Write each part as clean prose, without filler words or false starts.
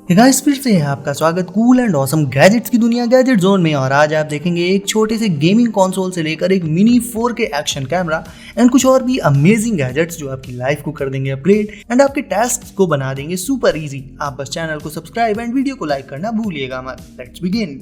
Guys फिर से है आपका स्वागत कूल एंड ऑसम गैजेट्स की दुनिया गैजेट जोन में। और आज आप देखेंगे एक छोटे से गेमिंग कंसोल से लेकर एक mini 4K action camera and कुछ और भी अमेजिंग गैजेट्स जो आपकी लाइफ को कर देंगे अपग्रेड एंड आपके टास्क्स को बना देंगे सुपर इजी। आप बस चैनल को सब्सक्राइब एंड वीडियो को लाइक करना भूलिएगा मत। Let's begin.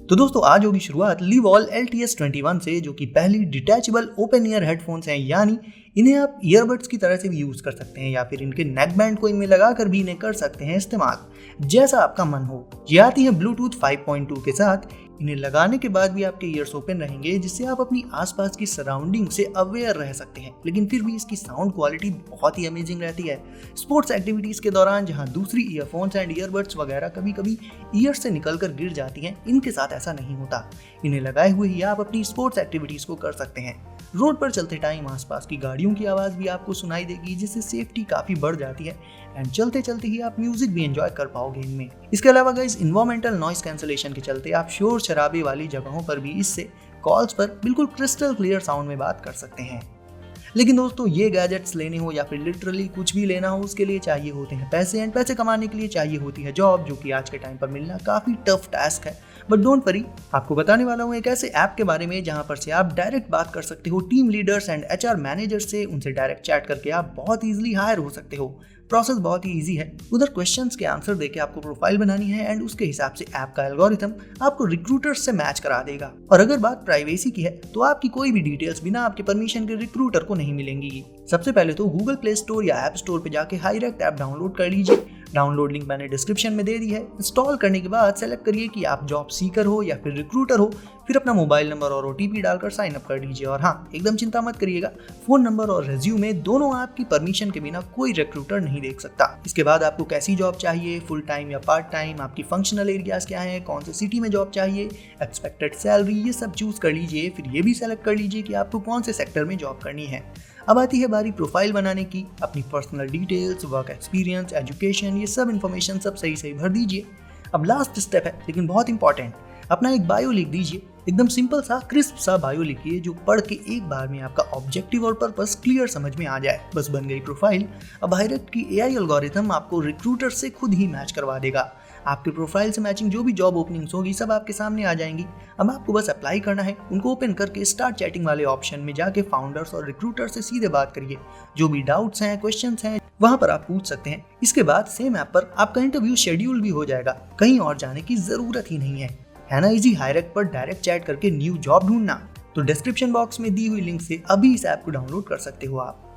तो दोस्तों आज होगी शुरुआत लिवॉल LTS21 से, जो कि पहली डिटैचेबल ओपन ईयर हेडफोन्स हैं, यानी इन्हें आप ईयरबड्स की तरह से भी यूज कर सकते हैं या फिर इनके नेक बैंड को इनमें लगाकर भी इन्हें कर सकते हैं इस्तेमाल, जैसा आपका मन हो। ये आती है ब्लूटूथ 5.2 के साथ। इन्हें लगाने के बाद भी आपके ईयर्स ओपन रहेंगे, जिससे आप अपनी आसपास की सराउंडिंग से अवेयर रह सकते हैं, लेकिन फिर भी इसकी साउंड क्वालिटी बहुत ही अमेजिंग रहती है। स्पोर्ट्स एक्टिविटीज के दौरान जहां दूसरी ईयरफोन्स एंड ईयरबड्स वगैरह कभी कभी ईयर से निकलकर गिर जाती हैं, इनके साथ ऐसा नहीं होता। इन्हें लगाए हुए ही आप अपनी स्पोर्ट्स एक्टिविटीज को कर सकते हैं। रोड पर चलते टाइम आसपास की गाड़ियों की आवाज भी आपको सुनाई देगी, जिससे सेफ्टी काफी बढ़ जाती है एंड चलते चलते ही आप म्यूजिक भी एंजॉय कर पाओगे इनमें। इसके अलावा गाइस इन्वायरमेंटल नॉइस कैंसलेशन के चलते आप शोर शराबे वाली जगहों पर भी इससे कॉल्स पर बिल्कुल क्रिस्टल क्लियर साउंड में बात कर सकते हैं। लेकिन दोस्तों ये गैजेट्स लेने हो या फिर लिटरली कुछ भी लेना हो, उसके लिए चाहिए होते हैं पैसे एंड पैसे कमाने के लिए चाहिए होती है जॉब, जो कि आज के टाइम पर मिलना काफी टफ टास्क है। बट डोंट वरी, आपको बताने वाला हूँ एक ऐसे ऐप के बारे में जहां पर से आप डायरेक्ट बात कर सकते हो team leaders and HR managers से। उनसे डायरेक्ट चैट करके आप बहुत ईजिली हायर हो सकते हो। प्रोसेस बहुत ही ईजी है। उधर क्वेश्चंस के आंसर देके आपको प्रोफाइल बनानी है एंड उसके हिसाब से ऐप का एल्गोरिथम आपको रिक्रूटर्स से मैच करा देगा। और अगर बात प्राइवेसी की है तो आपकी कोई भी डिटेल्स बिना आपके परमिशन के रिक्रूटर को नहीं मिलेंगी। सबसे पहले तो गूगल प्ले स्टोर या ऐप स्टोर पे जाके हाईरेक्ट ऐप डाउनलोड कर लीजिए। डाउनलोड लिंक मैंने डिस्क्रिप्शन में दे दी है। इंस्टॉल करने के बाद सेलेक्ट करिए कि आप जॉब सीकर हो या फिर रिक्रूटर हो, फिर अपना मोबाइल नंबर और OTP डालकर साइन अप कर लीजिए। और हाँ, एकदम चिंता मत करिएगा, फोन नंबर और रेज्यूमे दोनों आपकी परमिशन के बिना कोई रिक्रूटर नहीं देख सकता। इसके बाद आपको कैसी जॉब चाहिए, फुल टाइम या पार्ट टाइम, आपकी फंक्शनल एरियाज क्या है, कौन से सिटी में जॉब चाहिए, एक्सपेक्टेड सैलरी, ये सब चूज कर लीजिए। फिर ये भी सेलेक्ट कर लीजिए कि आपको कौन से सेक्टर में जॉब करनी है। अब आती है बारी प्रोफाइल बनाने की। अपनी personal details, work experience, education, ये सब इन्फॉर्मेशन सब सही भर दीजिए। अब लास्ट स्टेप है लेकिन बहुत इंपॉर्टेंट, अपना एक बायो लिख दीजिए। एकदम सिंपल सा क्रिस्प सा बायो लिखिए जो पढ़ के एक बार में आपका ऑब्जेक्टिव और पर्पस क्लियर समझ में आ जाए। बस बन गई प्रोफाइल। अब हाईरेक्ट की AI एल्गोरिथम आपको रिक्रूटर से खुद ही मैच करवा देगा। आपके प्रोफाइल से मैचिंग जो भी जॉब ओपनिंग्स होगी सब आपके सामने आ जाएंगी। अब आपको बस अप्लाई करना है। उनको ओपन करके स्टार्ट चैटिंग वाले ऑप्शन में जाके फाउंडर्स और रिक्रूटर से सीधे बात करिए। जो भी डाउट्स हैं, क्वेश्चंस हैं, वहां पर आप पूछ सकते हैं। इसके बाद सेम ऐप पर आपका इंटरव्यू शेड्यूल भी हो जाएगा। कहीं और जाने की जरूरत ही नहीं है ना इजी हाईरेक्ट पर डायरेक्ट चैट करके न्यू जॉब ढूंढना। तो डिस्क्रिप्शन बॉक्स में दी हुई लिंक से अभी इस ऐप को डाउनलोड कर सकते हो आप।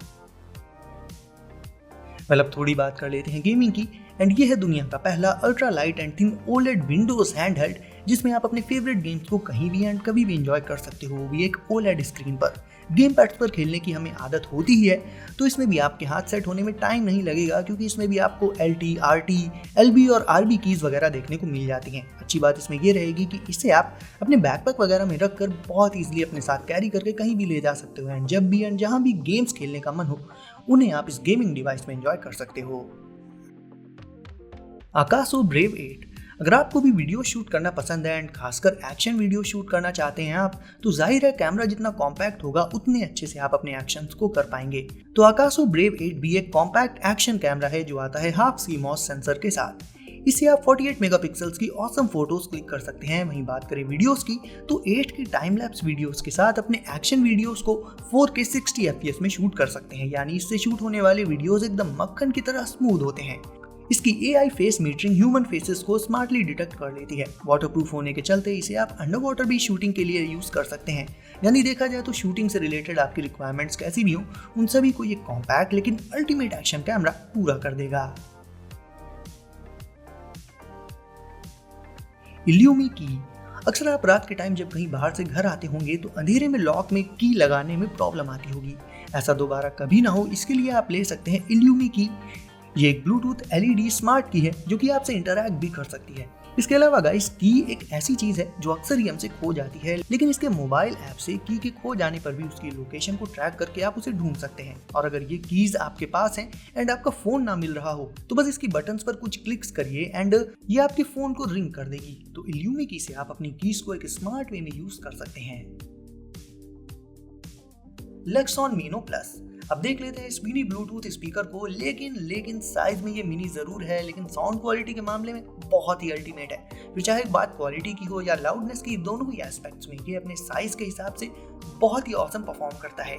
अब थोड़ी बात कर लेते हैं गेमिंग की। एंड ये है दुनिया का पहला ultra light and thin OLED Windows handheld, जिसमें आप अपने फेवरेट गेम्स को कहीं भी एंड कभी भी एंजॉय कर सकते हो, वो भी एक OLED स्क्रीन पर। गेम पैड्स पर खेलने की हमें आदत होती ही है, तो इसमें भी आपके हाथ सेट होने में टाइम नहीं लगेगा, क्योंकि इसमें भी आपको LT, RT, LB और RB कीज वगैरह देखने को मिल जाती हैं। अच्छी बात इसमें ये रहेगी कि इसे आप अपने बैकपैक वगैरह में रखकर बहुत ईजिली अपने साथ कैरी करके कहीं भी ले जा सकते हो एंड जब भी एंड जहाँ भी गेम्स खेलने का मन हो, उन्हें आप इस गेमिंग डिवाइस में एंजॉय कर सकते हो। आकाशो ब्रेव 8। अगर आपको भी वीडियो शूट करना पसंद है एंड खासकर एक्शन वीडियो शूट करना चाहते हैं आप, तो जाहिर है कैमरा जितना कॉम्पैक्ट होगा उतने अच्छे से आप अपने एक्शंस को कर पाएंगे। तो आकाशो ब्रेव 8 भी एक कॉम्पैक्ट एक्शन कैमरा है जो आता है हाफ CMOS सेंसर के साथ। इससे आप 48 मेगापिक्सल्स की ऑसम फोटोज क्लिक कर सकते हैं। वहीं बात करें वीडियोस की, तो 8 के टाइम लैप्स वीडियोस के साथ अपने एक्शन वीडियोस को 4K 60 FPS में शूट कर सकते हैं, यानी इससे शूट होने वाले वीडियोस एकदम मक्खन की तरह स्मूथ होते हैं। इसकी AI face metering human faces को स्मार्टली डिटेक्ट कर लेती है। वाटरप्रूफ होने के चलते इसे आप अंडर वाटर भी शूटिंग के लिए यूज कर सकते हैं। यानी देखा जाए तो शूटिंग से रिलेटेड आपकी रिक्वायरमेंट्स कैसी भी हो, उन सभी को ये कॉम्पैक्ट लेकिन अल्टीमेट एक्शन कैमरा पूरा कर देगा। इल्यूमी की। अक्सर आप रात के टाइम जब कहीं बाहर से घर आते होंगे तो अंधेरे में लॉक में की लगाने में प्रॉब्लम आती होगी। ऐसा दोबारा कभी ना हो, इसके लिए आप ले सकते हैं इल्यूमी की। ये एक ब्लूटूथ LED स्मार्ट की है जो कि आपसे इंटरैक्ट भी कर सकती है। इसके अलावा गाइस की एक ऐसी चीज है जो अक्सर ही हमसे खो जाती है, लेकिन इसके मोबाइल ऐप से की के खो जाने पर भी उसकी लोकेशन को ट्रैक करके आप उसे ढूंढ सकते हैं। और अगर ये कीज आपके पास हैं एंड आपका फोन ना मिल रहा हो, तो बस इसकी बटन्स पर कुछ क्लिक्स करिए एंड ये आपके फोन को रिंग कर देगी। तो इल्यूमी की से आप अपनी कीज को एक स्मार्ट वे में यूज कर सकते हैं। लेक्सॉन मीनो प्लस। अब देख लेते हैं इस मिनी ब्लूटूथ स्पीकर को। लेकिन साइज में ये मिनी जरूर है, लेकिन साउंड क्वालिटी के मामले में बहुत ही अल्टीमेट है। फिर चाहे बात क्वालिटी की हो या लाउडनेस की, दोनों ही एस्पेक्ट्स में ये अपने साइज के हिसाब से बहुत ही ऑसम परफॉर्म करता है।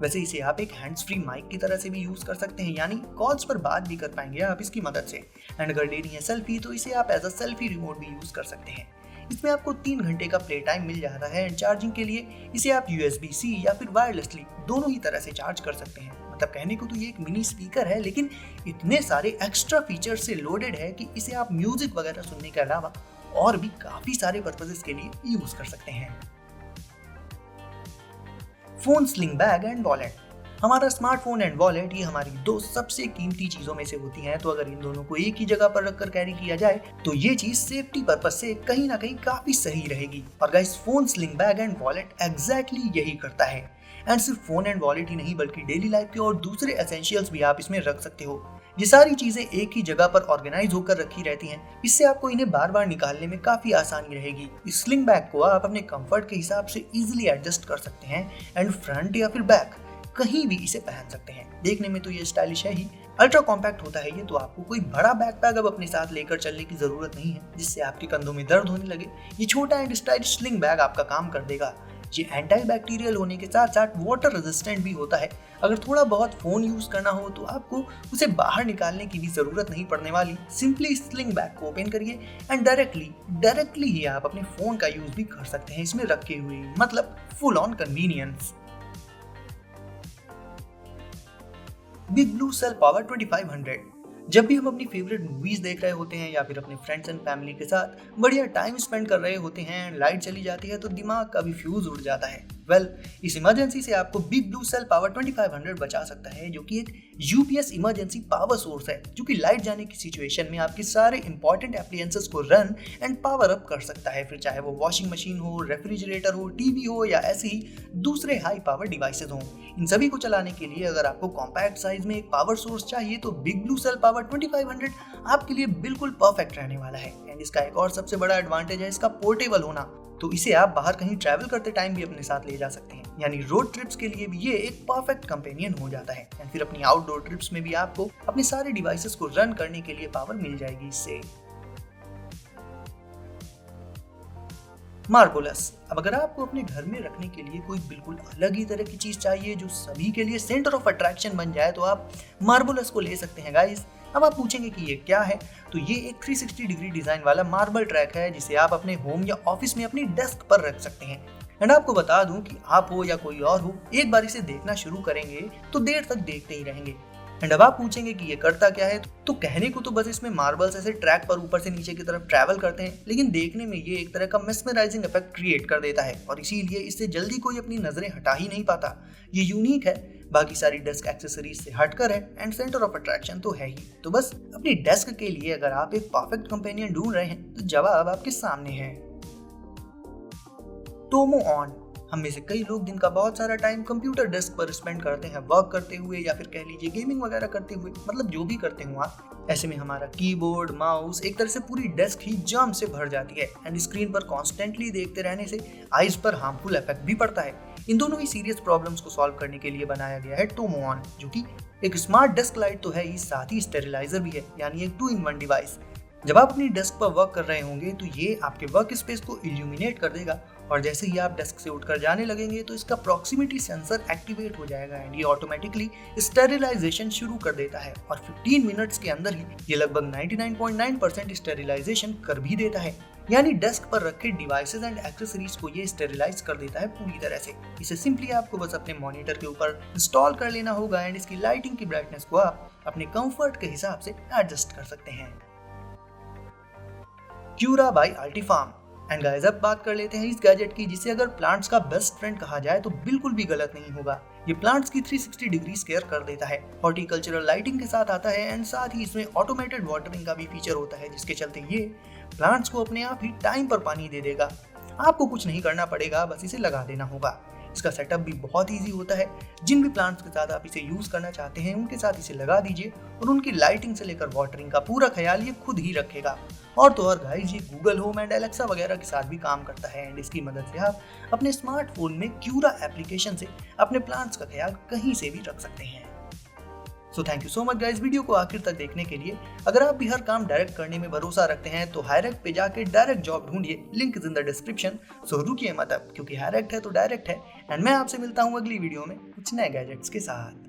वैसे इसे आप एक हैंड्स फ्री माइक की तरह से भी यूज कर सकते हैं, यानी कॉल्स पर बात भी कर पाएंगे आप इसकी मदद से। एंड अगर लेनी है सेल्फी तो इसे आप एज अ सेल्फी रिमोट भी यूज कर सकते हैं। इसमें आपको 3 घंटे का प्ले टाइम मिल जाता है। एंड चार्जिंग के लिए इसे आप USB-C या फिर वायरलेसली दोनों ही तरह से चार्ज कर सकते हैं। मतलब कहने को तो ये एक मिनी स्पीकर है, लेकिन इतने सारे एक्स्ट्रा फीचर से लोडेड है कि इसे आप म्यूजिक वगैरह सुनने के अलावा और भी काफी सारे पर्पसेस के लिए यूज कर सकते हैं। Phone, sling bag and wallet. हमारा स्मार्टफोन एंड वॉलेट ये हमारी दो सबसे कीमती चीजों में से होती हैं। तो अगर इन दोनों को एक ही जगह पर रखकर कैरी किया जाए तो ये चीज सेफ्टी पर्पस से कहीं ना कहीं काफी सही रहेगी। और guys, phone, sling bag and wallet exactly यही करता है। एंड सिर्फ फोन एंड वॉलेट ही नहीं, बल्कि डेली लाइफ के और दूसरे एसेंशियल्स भी आप इसमें रख सकते हो। ये सारी चीजें एक ही जगह पर ऑर्गेनाइज होकर रखी रहती हैं। इससे आपको इन्हें बार बार निकालने में काफी आसानी रहेगी। इस स्लिंग बैग को आप अपने कंफर्ट के हिसाब से इजीली एडजस्ट कर सकते हैं एंड फ्रंट या फिर बैक कहीं भी इसे पहन सकते हैं। देखने में तो ये स्टाइलिश है ही, अल्ट्रा कॉम्पैक्ट होता है ये, तो आपको कोई बड़ा बैकपैक अब अपने साथ लेकर चलने की जरूरत नहीं है जिससे आपके कंधों में दर्द होने लगे। ये छोटा एंड स्टाइलिश स्लिंग बैग आपका काम कर देगा। ये एंटी बैक्टीरियल होने के साथ साथ वाटर रेजिस्टेंट भी होता है। अगर थोड़ा बहुत फोन यूज करना हो तो आपको उसे बाहर निकालने की भी जरूरत नहीं पड़ने वाली। सिंपली स्लिंग बैग को ओपन करिए एंड डायरेक्टली ही आप अपने फोन का यूज भी कर सकते हैं इसमें रखे हुए, मतलब full on convenience. Big blue cell power 2500। जब भी हम अपनी फेवरेट मूवीज देख रहे होते हैं या फिर अपने फ्रेंड्स एंड फैमिली के साथ बढ़िया टाइम स्पेंड कर रहे होते हैं, लाइट चली जाती है तो दिमाग का भी फ्यूज उड़ जाता है। इस इमरजेंसी से आपको बिग ब्लू सेल पावर 2500 बचा सकता है, जो कि एक UPS इमरजेंसी पावर सोर्स है, जो कि लाइट जाने की सिचुएशन में आपके सारे इंपॉर्टेंट एप्लायंसेस को रन एंड पावर अप कर सकता है। फिर चाहे वो वॉशिंग मशीन हो, रेफ्रिजरेटर हो, टीवी हो या ऐसे ही दूसरे हाई पावर डिवाइसेस हो। इन सभी को चलाने के लिए अगर आपको कॉम्पैक्ट साइज में एक पावर सोर्स चाहिए तो बिग ब्लू सेल पावर 2500 आपके लिए बिल्कुल परफेक्ट रहने वाला है। एंड इसका एक और सबसे बड़ा एडवांटेज है इसका पोर्टेबल होना। तो इसे आप बाहर कहीं ट्रैवल करते टाइम भी अपने साथ ले जा सकते हैं, यानी रोड ट्रिप्स के लिए भी ये एक परफेक्ट कंपेनियन हो जाता है। एंड फिर अपनी आउटडोर ट्रिप्स में भी आपको अपने सारे डिवाइसेस को रन करने के लिए पावर मिल जाएगी इससे। मार्बोलस। अब अगर आपको अपने घर में रखने के लिए कोई बिल्कुल अलग ही तरह की चीज चाहिए जो सभी के लिए सेंटर ऑफ अट्रैक्शन बन जाए तो आप मार्बोलस को ले सकते हैं गाइस। अब आप पूछेंगे कि ये क्या है, तो ये एक 360 डिग्री डिजाइन वाला मार्बल ट्रैक है जिसे आप अपने होम या ऑफिस में अपनी डेस्क पर रख सकते हैं। एंड आपको बता दूं कि आप हो या कोई और हो, एक बार इसे देखना शुरू करेंगे तो देर तक देखते ही रहेंगे। एंड अब आप पूछेंगे कि ये करता क्या है, तो कहने को तो बस इसमें मार्बल्स ऐसे ट्रैक पर ऊपर से नीचे की तरफ ट्रैवल करते हैं, लेकिन देखने में ये एक तरह का मेस्मराइजिंग इफेक्ट क्रिएट कर देता है और इसीलिए इससे जल्दी कोई अपनी नजरें हटा ही नहीं पाता। ये यूनिक है, बाकी सारी डेस्क एक्सेसरीज से हटकर है एंड सेंटर ऑफ अट्रैक्शन तो है ही। तो बस अपनी डेस्क के लिए अगर आप एक परफेक्ट कंपेनियन ढूंढ रहे हैं तो जवाब आपके सामने है। Tomo on. हम में से कई लोग दिन का बहुत सारा टाइम कंप्यूटर डेस्क पर स्पेंड करते हैं, वर्क करते हुए या फिर कह लीजिए गेमिंग वगैरह करते हुए, मतलब जो भी करते हो आप। ऐसे में हमारा कीबोर्ड, माउस, एक तरह से पूरी डेस्क ही जर्म से भर जाती है एंड स्क्रीन पर कॉन्स्टेंटली देखते रहने से आईज पर हार्मफुल इफेक्ट भी पड़ता है। इन दोनों ही सीरियस प्रॉब्लम्स को सॉल्व करने के लिए बनाया गया है टोमो ऑन, जो कि एक स्मार्ट डेस्क लाइट तो है ही, साथ ही स्टेरिलाइजर भी है, यानी एक 2-in-1 डिवाइस। जब आप अपनी डेस्क पर वर्क कर रहे होंगे तो ये आपके वर्क स्पेस को इल्यूमिनेट कर देगा और जैसे ही आप डेस्क से उठकर जाने लगेंगे तो इसका प्रॉक्सिमिटी सेंसर एक्टिवेट हो जाएगा एंड ये ऑटोमेटिकली स्टेरिलाइजेशन शुरू कर देता है और 15 मिनट्स के अंदर ही ये लगभग 99.9% स्टेरिलाइजेशन कर भी देता है। यानी डेस्क पर रखे डिवाइसेस एंड एक्सेसरीज को ये स्टेरिलाइज कर देता है पूरी तरह से। इसे सिंपली आपको बस अपने मॉनिटर के ऊपर इंस्टॉल कर लेना होगा एंड इसकी लाइटिंग की ब्राइटनेस को आप अपने कंफर्ट के हिसाब से एडजस्ट कर सकते हैं। क्यूरा बाय अल्टीफार्म। एंड गाइस, अब बात कर लेते हैं इस गैजेट की जिसे अगर प्लांट्स का बेस्ट फ्रेंड कहा जाए तो बिल्कुल भी गलत नहीं होगा। ये प्लांट्स की 360 डिग्री केयर कर देता है, हॉर्टिकल्चरल लाइटिंग के साथ आता है एंड साथ ही इसमें ऑटोमेटेड वाटरिंग का भी फीचर होता है, जिसके चलते ये प्लांट्स को अपने आप ही टाइम पर पानी दे देगा। आपको कुछ नहीं करना पड़ेगा, बस इसे लगा देना होगा। इसका सेटअप भी बहुत ईजी होता है। जिन भी प्लांट्स के साथ आप इसे यूज करना चाहते हैं उनके साथ इसे लगा दीजिए और उनकी लाइटिंग से लेकर वाटरिंग का पूरा ख्याल ये खुद ही रखेगा। और तो और गाइस, ये गूगल होम एंड एलेक्सा वगैरह के साथ भी काम करता है एंड इसकी मदद से आप अपने स्मार्टफोन में क्यूरा एप्लीकेशन से अपने प्लांट्स का ख्याल कहीं से भी रख सकते हैं। So thank you so much guys video को आखिर तक देखने के लिए। अगर आप भी हर काम डायरेक्ट करने में भरोसा रखते हैं तो हायरेक्ट पे जाके डायरेक्ट जॉब ढूंढिए, link is in the description. So रुकिए मत अब, क्योंकि हायरेक्ट है तो डायरेक्ट है। एंड मैं आपसे मिलता हूँ अगली वीडियो में कुछ नए गैजेट्स के साथ।